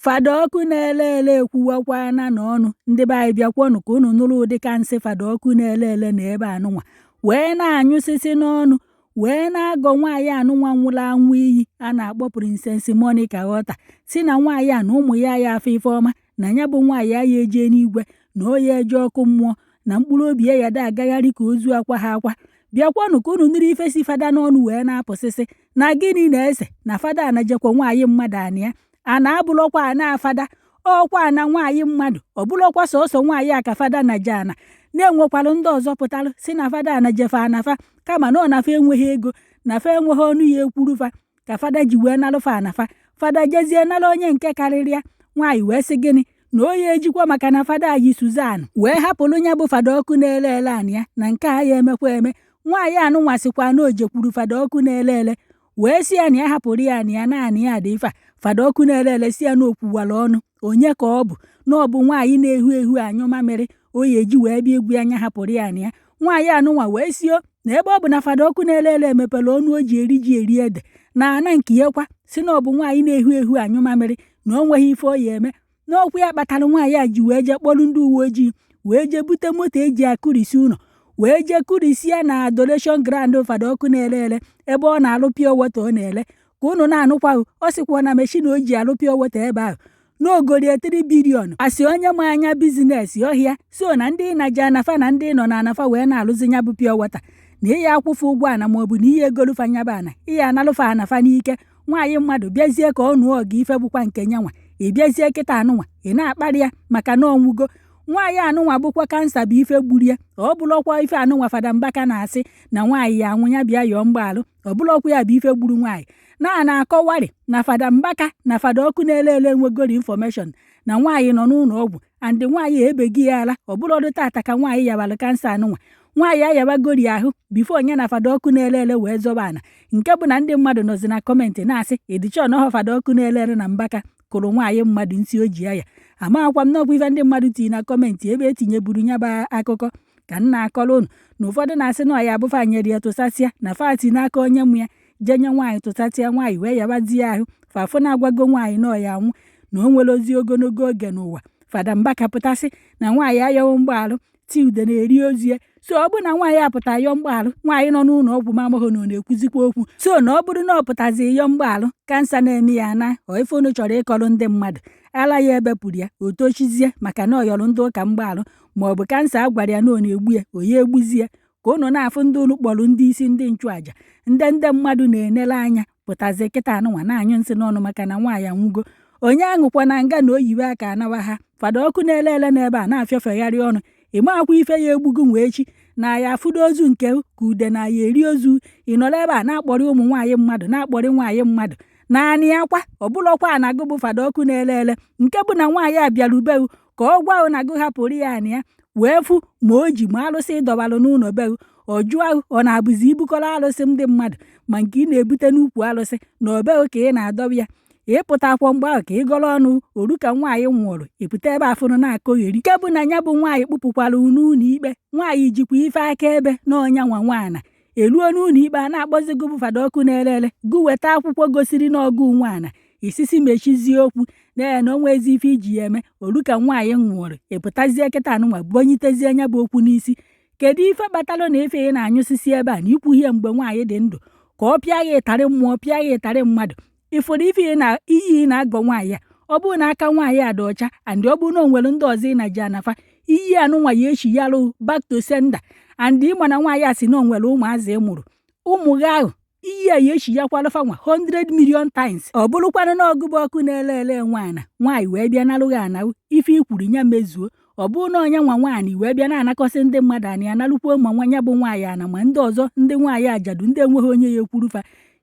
Fada Okunaerere ekwuwakwana n'ọnụ ndị be anyị bịakwanụ ka unu nụrụ ụdị ka nsị Fada Okunaerere na ebe anụnwa wee na-anyụsịsị n'ọnụ wee na-agọ nwaanyị anụnwa nwụrụ anwụ iyi a na-akpọ Princess Monica Ghọta si na nwaanyị a na ụmụ ya afọ Ifeọma na ya bụ nwaanyị ya eje n'igwe na oya eje ọkụ mmụọ na mkpụrụ obi ya da agagharị ka ozu akwa ha akwa bịakwanụ ka unu nụrụ ife si fada n'ọnụ wee na-apụsịsị na gịnị na-ese na fada anajekwa nwaanyị mmadụ anị ya a na-abụlọkwa ana fada ọkwa ana nwaanyị mmadụ ọ bụlọkwa sọsọ nwaanyị a ka fada naje ana na-enwekwalụ ndị ọzọ pụtalụ si na fada anajefa anafa kama na ọ nafa enweghị ego nafa enweghị ọnụ ya ekwurufa ka fada ji wee nalụfa anafa fada jezie nala onye nke karịrị ya nwaanyị wee sị gịnị na oyi ejikwa maka na fada yi Suzan wee hapụrụ ya bụ Fada Okunaerere anị ya na nke a ya emekwa eme nwaanyị anụnwasịkwa na o jekwuru Fada Okunaerere wee si ya na ya hapụrụ ya anị ya naanị ya dị ife Fada Okunaerere si ya na okwuwara ọnụ onye ka ọ bụ na ọ bụ nwaanyị na-ehu ehu anyụ mamịrị oyi eji wee bịa egwu anya hapụrụ ya anị ya nwaanyị anụnwa wee sio na ebe ọ bụ na Fada Okunaerere emepere ọnụ o ji eri ji eri ede na ana nke ya kwa si na ọ bụ nwaanyị na-ehu ehu anyụ mamịrị na o nweghị ife o ya eme n'okwu ya kpatara nwaanyị a ji wee jee kpọrọ ndị uwe ojii wee jee bute moto eji akụrisi ụlọ wee jee kụrisi ya na Adoration Ground Fada Okunaerere ebe ọ na-alụ pure water ọ na-ele ka unu na-anụkwa ọ sịkwa na meshin o ji alụ pure water ebe ahụ n'ogorie 3 bilion asị onye ma anya bizinesi ọhịa so na ndị na-aja anafa na ndị nọ na anafa wee na-alụzi ya bụ pure water na ihe akwụfụ ụgwọ ana maọbụ na ihe egolufa nyaba ana ihe analụfa anafa n'ike nwaanyị mmadụ bịazie ka ọ nụọ ọga ife bụkwa nke nyanwa ị bịazie kịta anụnwa ị na-akparị ya maka na ọnwụgo nwaanyị anụnwa bụkwa kansa bụ ife gburu ya ọ bụlọkwa ife anụnwa Fada Mbaka na-asị na nwaanyị ya anwụ ya bịa yọọ mgbaalụ ọ bụlọkwa ya bụ ife gburu nwaanyị na-akọwarị na Fada Mbaka na Fada Okunaerere enwegori infọmeshọn na nwaanyị nọ n'ụlọ ọgwụ andị nwaanyị ebeghị ya ala ọ bụlọdụ tata ka nwaanyị yabalụ kansa anụnwa nwaanyị ayabagori ahụ bifo onye na Fada Okunaerere wee zọba ana nke bụ na ndị mmadụ nọzi na kọmentị na-asị edichọn ọhọ Fada Okunaerere na Mbaka kụrụ nwaanyị mmadụ nsị o ji ya amakwa m n'ọkwa ife ndị mmadụ tinye na kọmentị ebe etinyeburu ya bụ akụkọ ka m na-akọrọ unu na ụfọdụ na-asị na ọya abụfa nyere ya tụsasịa na fati n'aka onye mụ ya jenye nwaanyị tụsasịa nwaanyị wee yabazie ahụ fafụ na-agwago nwaanyị na ọya anwụ na o nwere ozi ogologo oge n'ụwa Fada Mbaka pụtasị na nwaanyị ayọghị mgbaalụ ti ude na-eri ozi ya so ọ bụ na nwaanyị apụta yọọ mgbaalụ nwaanyị nọ n'ụlọ ọgwụ ma amaghị na ọ na-ekwuzikwa okwu so na ọ bụrụ na ọ pụtazi yọọ mgbaalụ kansa na-eme ya na ife unu chọrọ ịkọrọ ndị mmadụ ala ya ebepụrụ ya o tochizie maka na ọ yọrọ ndị ụka mgbaalụ maọbụ kansa a gwara ya na ọ na-egbu ya o ya egbuzie ka unu na-afụ ndị unu kpọrọ ndị isi ndị nchụaja ndị mmadụ na-enele anya pụtazi kịta anụnwa na-anyụ nsị n'ọnụ maka na nwaanyị anwụgo onye aṅụkwa na nga na oyiwe aka anawa ha Fada Okunaerere n'ebe a na-afịọfegharị ọnụ ịmakwa ife ya egbugo nwa echi na ya afụdo ozu nke ka ude na ya eri ozu ị nọrọ ebe a na-akpọrị ụmụ nwaanyị mmadụ na-akpọrị nwaanyị mmadụ naanị akwa ọbụlọkwa na agụ bụ Fada Okunaerere nke bụ na nwaanyị a bịara ubehu ka ọ gwa na agụ hapụrụ ya anị ya wee fụ ma o ji ma alụsị ịdọbalụ n'ụlọ behu ọ jụọ ahụ ọ na-abụzi ibukọrọ alụsị ndị mmadụ ma nke ị na-ebute n'ukwu alụsị na obehu ka ị na-adọba ya ịpụtakwa mgbe ahụ ka ị gọrọ ọnụ oru ka nwaanyị nwụrụ ịpụta ebe afụrụ na-akọgheri nke bụ na ya bụ nwaanyị kpụpụkwara n'ụlọ ikpe nwaanyị jikwa ife akaebe na ọnya nwa nwaana eruo n'ụlọ ikpe a na-akpọzigo bụ Fada Okunaerere gụ weta akwụkwọ gosiri na ọgụ nwaana isisi mechizie okwu na o nwezi ife iji ya eme oru ka nwaanyị nwụrụ ịpụtazie kịta anụnwa bonyitezie anya bụ okwu n'isi kedu ife kpatalụ na ife ị na-anyụsisi ebe a na ikwuhie mgbe nwaanyị dị ndụ ka ọ pịa ya ịtarị mmụọ pịa ya ịtarị mmadụ ịfụrụ ife iyi ị na-agọ nwaanyị a ọ bụrụ na aka nwaanyị a dị ọcha andị ọ bụrụ na o nwere ndị ọzọ ị na-ji anafa iyi anụnwa ya echi ya lụ back to sender andị ịma na nwaanyị a sị na o nwere ụmụazị ị mụrụ ụmụ gị ahụ iyi a ya echi ya kwalụfa nwa 100 million times ọ bụrụkwanụ na ọgụbụ Okunaerere nwaanyị wee bịa nalụghị anahụ ife ikwuru ya mezuo ọ bụrụ na onye nwa nwaanyị wee bịa na-anakọsị ndị mmadụ anị analụkwa ma nwanya bụ nwaanyị ana ma ndị ọzọ ndị nwaanyị ajadu ndị enweghị onye ya ekwurufa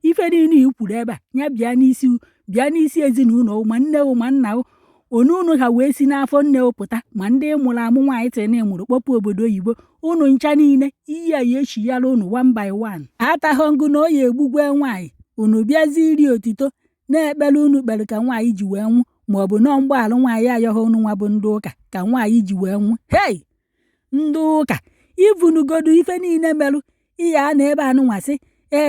ife niile i kwuru ebe a ya bịa n'isi ezinụlọ ma nne ma nna unu ha wee si n'afọ nne pụta ma ndị mụrụ amụ nwaanyị tịrị na ịmụrụ kpọpụ obodo oyibo unu ncha niile iyi a ya echiyala unu 1 by 1 ataghọ ngụ na oyi egbugwe nwaanyị unu bịazi iri otito na-ekpere unu kpere ka nwaanyị ji wee nwụ maọbụ nọọ mgbaalụ nwaanyị ayọghọ unu nwa bụ ndị ụka ka nwaanyị ji wee nwụ hei ndị ụka ivunugodu ife niile merụ ihe a na ebe anụnwa sị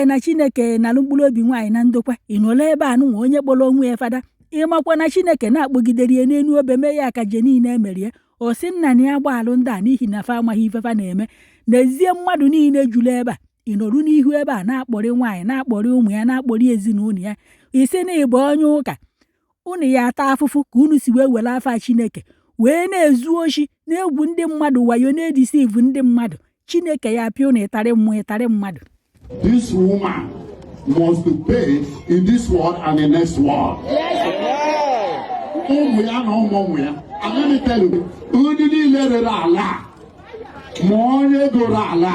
na Chineke nalụ mkpụrụ obi nwaanyị na ndokwa ị nọrọ ebe anụnwa onye kpọrọ onwe ya fada ịmakwa na Chineke na-akpọgidere ya n'elu obe mee ya akaje niile emerie o si nna na ya gba alụ ndị a n'ihi na fa amaghị ifefa na-eme n'ezie mmadụ niile juru ebe a ịnọrụ n'ihu ebe a na-akpọrị nwaanyị na-akpọrị ụmụ ya na-akpọrị ezinụlọ ya isi na ịbụ onye ụka unu ya ata afụfụ ka unu si wee were afa Chineke wee na-ezu oshi na-egwu ndị mmadụ wayo na-edisivu ndị mmadụ Chineke ya pịa unu ịtarị mmụọ ịtarị mmadụ. This woman must be paid in this world and the next world. Ụmụ ya na ụmụ ya agaghị telu ndị niile rere ala ma onye goro ala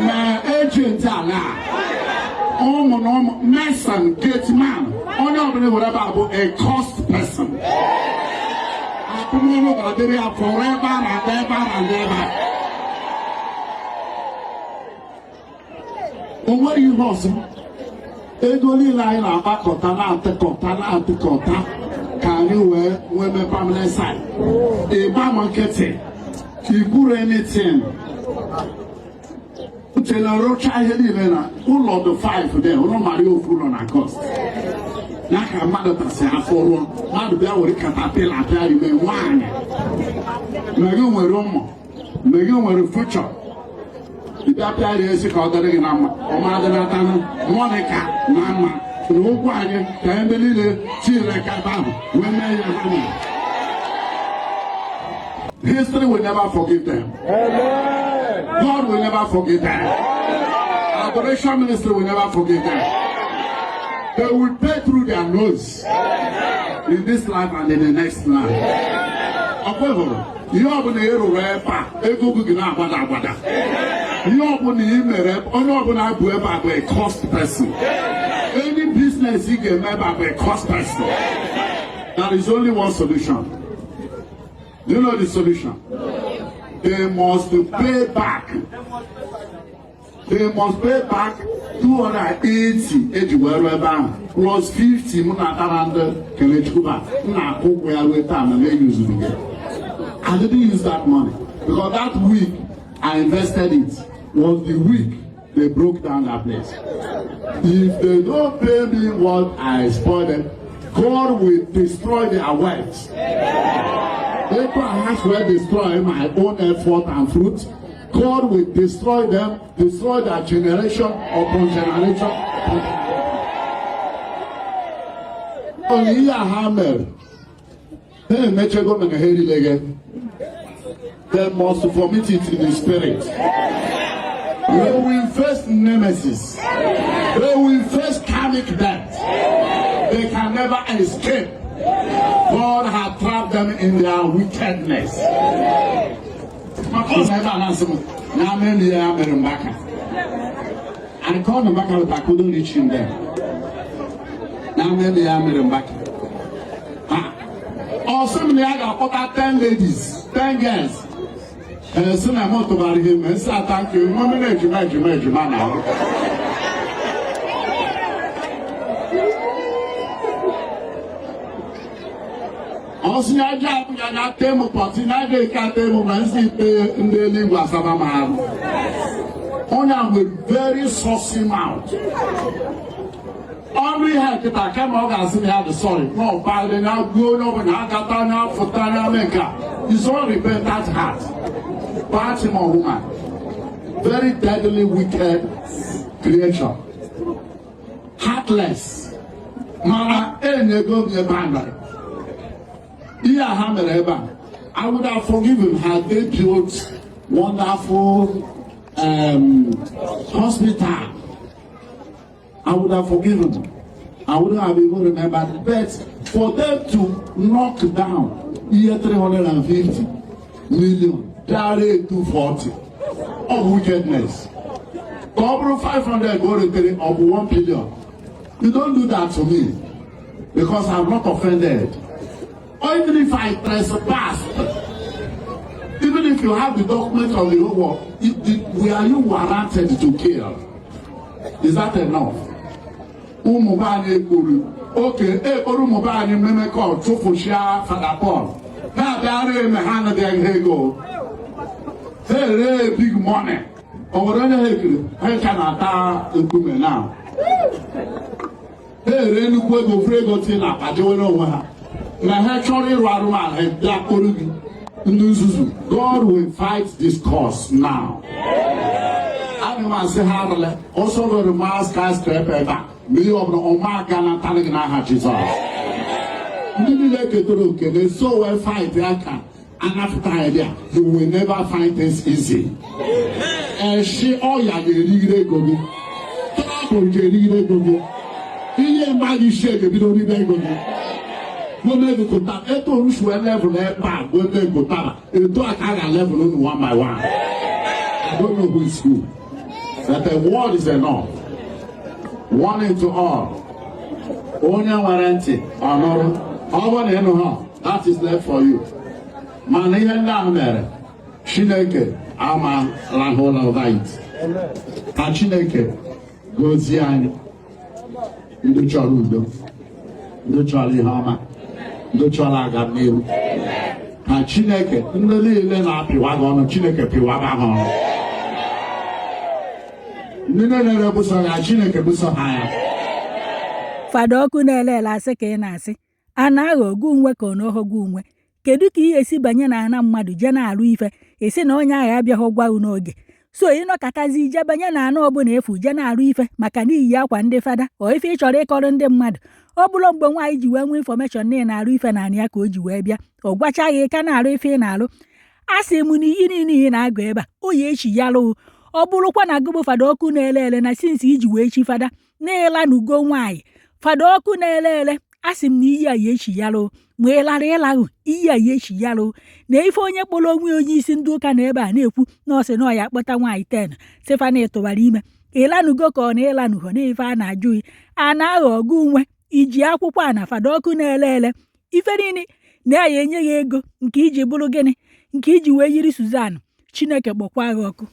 ma ejenti ala ụmụ na ụmụ Mason gateman onye ọbụla were ebe a bụ a cost person. Akụmọrụ ga-adịrị ya forever and ever and ever. O nwere ihe ọzọ ego niile anyị na-agbakọta na-atịkọta ka anyị wee nwee permanent site. Ịgba m nkịtị ikwuru anything uche na rụcha ihe niile na ụlọ dị 5 dị ụlọ mara ofu ụlọ na cost ya ka mmadụ tasị afọ rụọ mmadụ bịa were katapila apịa ime nwaanyị mege nwere ụmụ mege nwere fuchọ ịbịa pịarịa esi ka ọ dịrị gị na mma ọmadịnata Monica na mma na okwu anyị ka ebe niile tinyere kaba ahụ wee mee ya ha. History will never forgive them. God will never forgive them. Adoration ministry will never forgive them. They will pay through their nose in this life and in the next life. Ihe ọbụla ịrụrụ ebe a ego gị na-agbada agbada. Ihe ọbụla ị mere onye ọbụla bụ ebe a bụ a cost person. Any business ị ga-eme ebe a bụ a cost person. There is only one solution. You know the solution? They must pay back. They must pay back 280 plus 50 I didn't use that money because that week I invested it was the week they broke down that place. If they don't pay me what I spoiled them, God will destroy their wealth. Abraham will destroy my own effort and fruit. God will destroy them, destroy their generation upon generation. Only a hammer. They must vomit it in the spirit. They will face nemesis. They will face karmic death. They can never escape. God has trapped them in their wickedness. I called them back out, I couldn't reach him there. Now maybe I made him back. Or suddenly I got about 10 ladies, 10 girls. And soon I want to marry him and say, thank you. Now. Also, I got them upon I got them and see in the lingua Sabama. Only with very saucy mouth. Only had to come out and see how the sorry. No, by the now go over and I got down now for Tanameka. It's all repentant heart. Baltimore woman. Very deadly, wicked creation. Heartless. Mama, go to the band. I would have forgiven had they built wonderful hospital. I would have forgiven. I wouldn't have even remembered. But for them to knock down year 350 million, direct 240 of wickedness. Cover 500 go return of 1 billion. You don't do that to me because I'm not offended. Or even if I trespass, even if you have the document of the whole world, are you warranted to kill? Is that enough? Okay, Mubani meme call Tufushia Fada Paul. Now there me hand there go. Hey, big money. Over any I can attack the now. ere nnukwu ego fere ego ti na akpa dewere onwe ha na ha chọrọ ịrụ arụmaala bịa kpọrọ gị ndị nzuzu. God will fight this cause now. Ana m asị ha arụla ọsọ rere ma skyscraper ebe a ma ihe ọbụla ọma aka na ntarị gị n'aha Jizọs. Ndị niile ketara oke na-eso wee fight aka anapụta anyị bịa. You will never find this easy. Eshi ọya ga-erigide ego gị, trọbụl ga-erigide ego gị, ihe mmadụ isi ga-ebido ribe ego gị. Gọọmenti kụtara eto orusu level ebe a gọọmenti kụtara eto aka a ga-level unu one by one. I don't know who is who. That the word is enough. Warning to all. Onye nwere ntị ọnụrụ. Ọ bụrụ na ịnụ ha, that is left for you. Mana ihe ndị ahụ mere, Chineke ama rahụ ụlọ it. Ka Chineke gozie anyị. Ndị chọrọ udo, ndị chọrọ ihe ọma, ndị chọrọ aga n'ihu. Ka Chineke ndị niile na-apịwa gị ọnụ, Chineke pịwaba ha ọnụ. Ndị niile buso ya, Chineke buso ha ya. Fada Okunaerere asị ka ị na-asị a na-aghọ gị onwe ka ọ na-aghọgị onwe. Kedu ka ihe esi banye na ana mmadụ je na-arụ ife esi na onye agha abịaghị gwa unu n'oge so ịnọkọtazi ije banye na ana ọbụla efu je na-arụ ife maka na iyi akwa ndị fada ọ ife ị chọrọ ịkọrọ ndị mmadụ ọ bụrụ mgbe nwaanyị ji wee nwee infọmeshọn na ị na-arụ ife na ya ka o ji wee bịa ọ gwachaghị ka na-arụ ife ị na-arụ a sị m na iyi niile ị na-agụ ebe a o ya echi ya lụ ọ bụrụkwa na gụbụ Fada Okunaerere na sinsi iji wee chi fada na-ịla n'ugo nwaanyị Fada Okunaerere a sị m na iyi a ya echi ya lụ ma ịlara ịlahụ iyi a ya echi ya lụ na ife onye kpọrọ onwe onye isi ndị ụka na ebe a na-ekwu na ọsị na ọ ya akpọta nwaanyị 10 sịfana ịtụwara ime ịlanugo ka ọ na ịlanugo na ife a na-ajụghị a na-aghọ ọgụ nwe iji akwụkwọ a na Fada Okunaerere ife niile na ya enye ya ego nke iji bụrụ gịnị nke iji wee yiri Suzan Chineke kpọkwa gị ọkụ.